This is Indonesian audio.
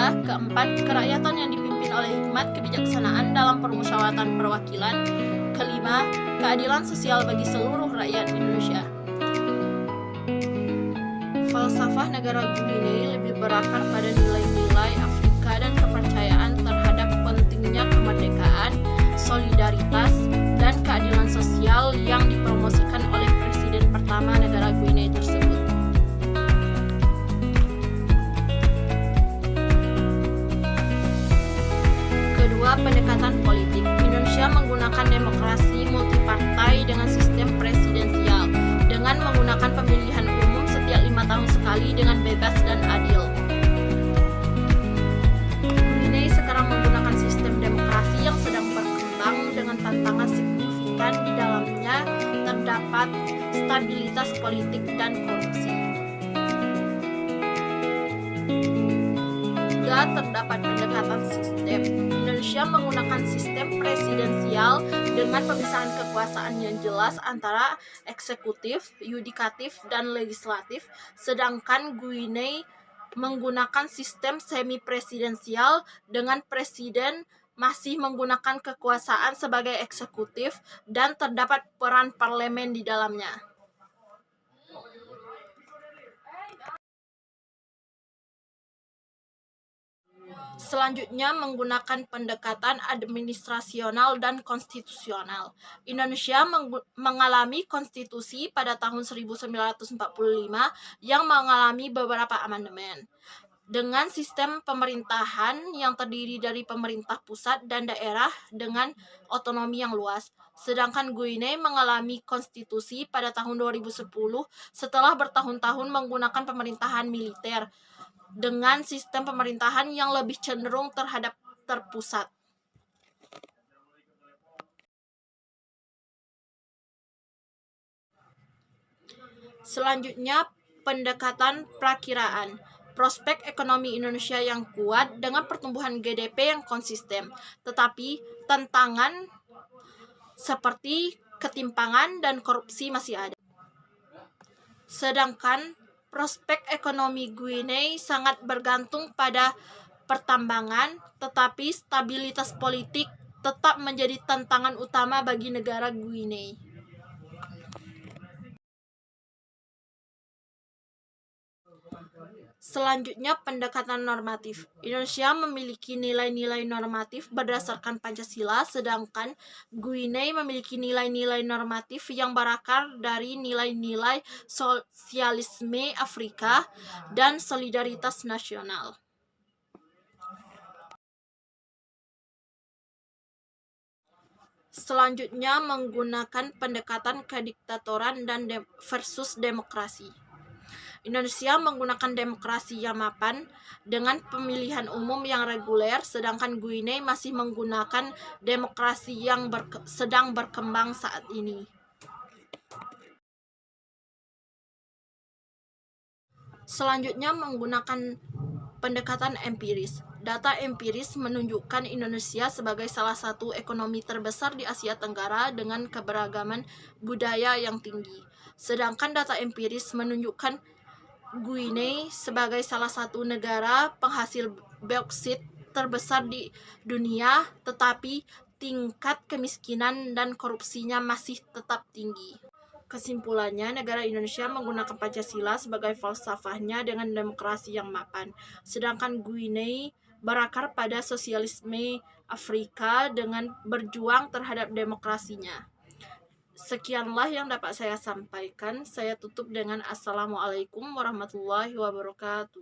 Keempat, kerakyatan yang dipimpin oleh hikmat kebijaksanaan dalam permusyawaratan perwakilan. Kelima, keadilan sosial bagi seluruh rakyat Indonesia. Falsafah negara Guinea lebih berakar pada nilai-nilai Afrika dan kepercayaan terhadap pentingnya kemerdekaan, solidaritas, dan keadilan sosial yang dipromosikan oleh Presiden pertama negara Guinea tersebut. Kedua, pendekatan politik. Indonesia menggunakan demokrasi multipartai dengan sistem presidensial, dengan menggunakan pemilihan umum setiap 5 tahun sekali dengan bebas dan adil. Guinea sekarang menggunakan sistem demokrasi yang sedang berkembang dengan tantangan signifikan. Di dalamnya terdapat stabilitas politik dan korupsi. Juga terdapat pendekatan sistem. Indonesia menggunakan sistem presidensial dengan pemisahan kekuasaan yang jelas antara eksekutif, yudikatif, dan legislatif, sedangkan Guinea menggunakan sistem semi-presidensial dengan presiden masih menggunakan kekuasaan sebagai eksekutif dan terdapat peran parlemen di dalamnya. Selanjutnya menggunakan pendekatan administrasional dan konstitusional. Indonesia mengalami konstitusi pada tahun 1945 yang mengalami beberapa amandemen. Dengan sistem pemerintahan yang terdiri dari pemerintah pusat dan daerah dengan otonomi yang luas. Sedangkan Guinea mengalami konstitusi pada tahun 2010 setelah bertahun-tahun menggunakan pemerintahan militer dengan sistem pemerintahan yang lebih cenderung terhadap terpusat. Selanjutnya, pendekatan prakiraan. Prospek ekonomi Indonesia yang kuat dengan pertumbuhan GDP yang konsisten, tetapi tantangan seperti ketimpangan dan korupsi masih ada. Sedangkan prospek ekonomi Guinea sangat bergantung pada pertambangan, tetapi stabilitas politik tetap menjadi tantangan utama bagi negara Guinea. Selanjutnya, pendekatan normatif. Indonesia memiliki nilai-nilai normatif berdasarkan Pancasila, sedangkan Guinea memiliki nilai-nilai normatif yang berakar dari nilai-nilai sosialisme Afrika dan solidaritas nasional. Selanjutnya, menggunakan pendekatan kediktatoran dan versus demokrasi. Indonesia menggunakan demokrasi yang mapan dengan pemilihan umum yang reguler, sedangkan Guinea masih menggunakan demokrasi yang sedang berkembang saat ini. Selanjutnya, menggunakan pendekatan empiris. Data empiris menunjukkan Indonesia sebagai salah satu ekonomi terbesar di Asia Tenggara dengan keberagaman budaya yang tinggi. Sedangkan data empiris menunjukkan Guinea sebagai salah satu negara penghasil bauksit terbesar di dunia, tetapi tingkat kemiskinan dan korupsinya masih tetap tinggi. Kesimpulannya, negara Indonesia menggunakan Pancasila sebagai falsafahnya dengan demokrasi yang mapan, sedangkan Guinea berakar pada sosialisme Afrika dengan berjuang terhadap demokrasinya. Sekianlah yang dapat saya sampaikan. Saya tutup dengan Assalamualaikum warahmatullahi wabarakatuh.